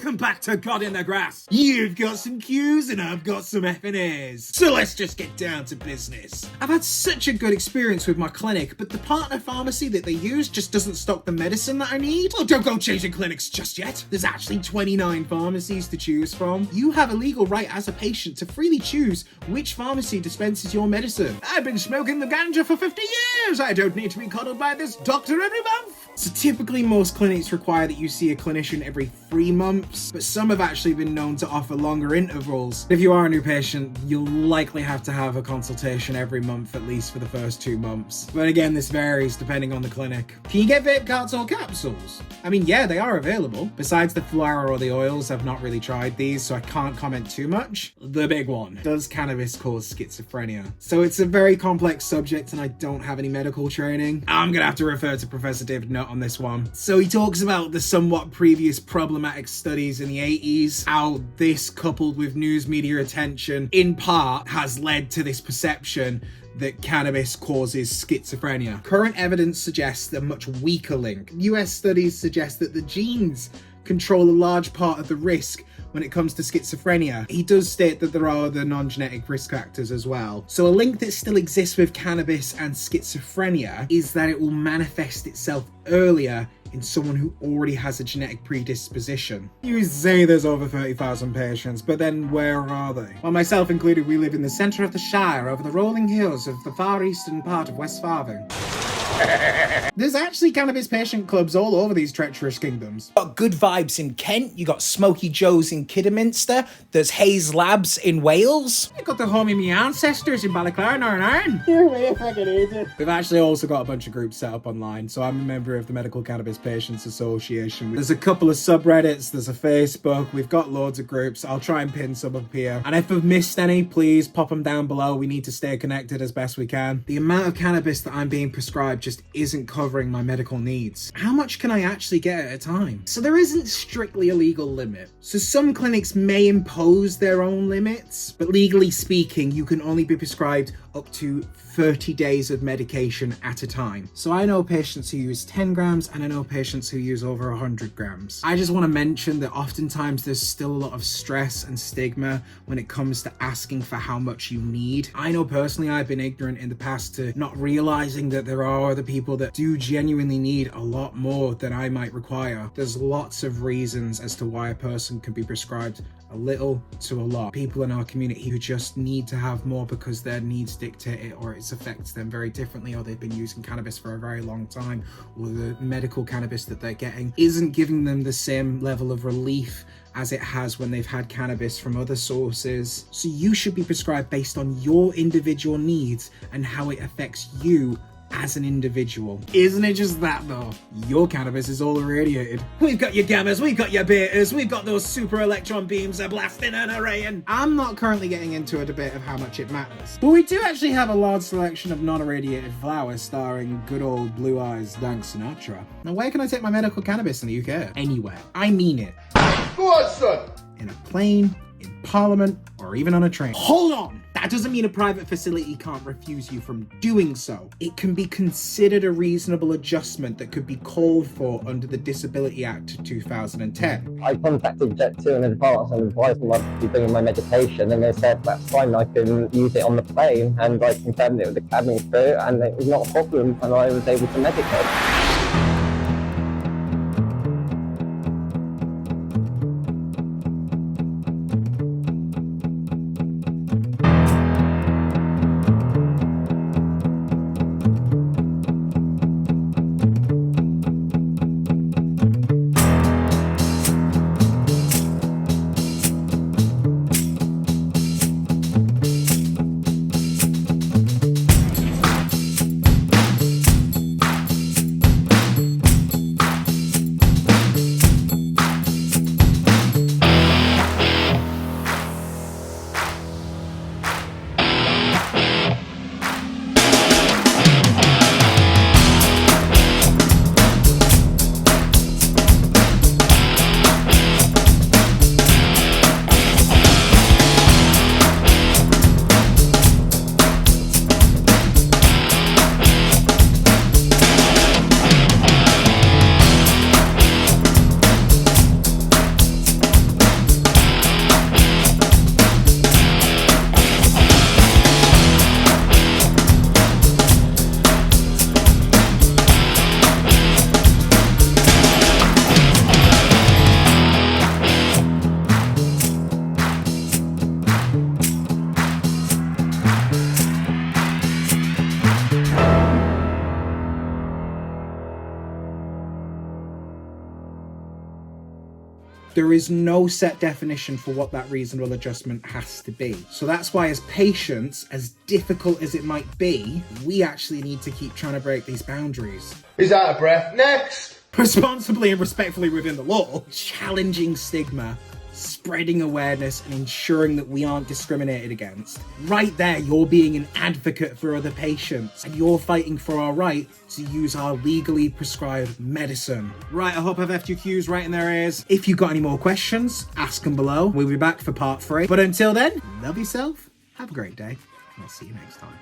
welcome back to God in the Grass. You've got some Q's and I've got some F&A's. So let's just get down to business. I've had such a good experience with my clinic, but the partner pharmacy that they use just doesn't stock the medicine that I need. Oh, don't go changing clinics just yet. There's actually 29 pharmacies to choose from. You have a legal right as a patient to freely choose which pharmacy dispenses your medicine. I've been smoking the ganja for 50 years. I don't need to be coddled by this doctor every month. So typically most clinics require that you see a clinician every 3 months, but some have actually been known to offer longer intervals. If you are a new patient, you'll likely have to have a consultation every month, at least for the first 2 months. But again, this varies depending on the clinic. Can you get vape carts or capsules? I mean, yeah, they are available. Besides the flower or the oils, I've not really tried these, so I can't comment too much. The big one, does cannabis cause schizophrenia? So it's a very complex subject and I don't have any medical training. I'm gonna have to refer to Professor David Nutt on this one. So he talks about the somewhat previous problematic studies in the 80s, how this coupled with news media attention in part has led to this perception that cannabis causes schizophrenia. Current evidence suggests a much weaker link. US studies suggest that the genes control a large part of the risk when it comes to schizophrenia. He does state that there are other non-genetic risk factors as well. So a link that still exists with cannabis and schizophrenia is that it will manifest itself earlier in someone who already has a genetic predisposition. You say there's over 30,000 patients, but then where are they? Well, myself included, we live in the centre of the Shire, over the rolling hills of the far eastern part of West Farthing. There's actually cannabis patient clubs all over these treacherous kingdoms. Got Good Vibes in Kent, you got Smoky Joe's in Kidderminster, there's Hayes Labs in Wales. You got the Homie Me Ancestors in Balaclare, Northern Ireland. You're way a fucking idiot. We've actually also got a bunch of groups set up online, so I'm a member of the Medical Cannabis Patients Association. There's a couple of subreddits, there's a Facebook, we've got loads of groups. I'll try and pin some up here. And if I've missed any, please pop them down below. We need to stay connected as best we can. The amount of cannabis that I'm being prescribed just isn't covering my medical needs. How much can I actually get at a time? So there isn't strictly a legal limit. So some clinics may impose their own limits, but legally speaking, you can only be prescribed up to 30 days of medication at a time. So I know patients who use 10 grams and I know patients who use over 100 grams. I just want to mention that oftentimes there's still a lot of stress and stigma when it comes to asking for how much you need. I know personally I've been ignorant in the past to not realizing that there are other people that do genuinely need a lot more than I might require. There's lots of reasons as to why a person can be prescribed a little to a lot. People in our community who just need to have more because their needs dictate it, or it affects them very differently, or they've been using cannabis for a very long time, or the medical cannabis that they're getting isn't giving them the same level of relief as it has when they've had cannabis from other sources. So you should be prescribed based on your individual needs and how it affects you as an individual. Isn't it just that though? Your cannabis is all irradiated. We've got your gammas, we've got your betas, we've got those super electron beams that are blasting and arraying. I'm not currently getting into a debate of how much it matters, but we do actually have a large selection of non-irradiated flowers starring good old Blue Eyes Dank Sinatra. Now where can I take my medical cannabis in the UK? Anywhere. I mean it. Go on, son! In a plane, in Parliament, or even on a train. Hold on! That doesn't mean a private facility can't refuse you from doing so. It can be considered a reasonable adjustment that could be called for under the Disability Act of 2010. I contacted Jet2 in advance and advised them I'd be bringing my medication, and they said that's fine, I can use it on the plane, and I confirmed it with the cabin crew and it was not a problem and I was able to medicate. There is no set definition for what that reasonable adjustment has to be. So that's why as patients, as difficult as it might be, we actually need to keep trying to break these boundaries. He's out of breath. Next! Responsibly and respectfully within the law, challenging stigma, spreading awareness, and ensuring that we aren't discriminated against. Right there, you're being an advocate for other patients, and you're fighting for our right to use our legally prescribed medicine. Right, I hope I've left your cues right in their ears. If you've got any more questions, ask them below. We'll be back for part 3. But until then, love yourself, have a great day, and I'll see you next time.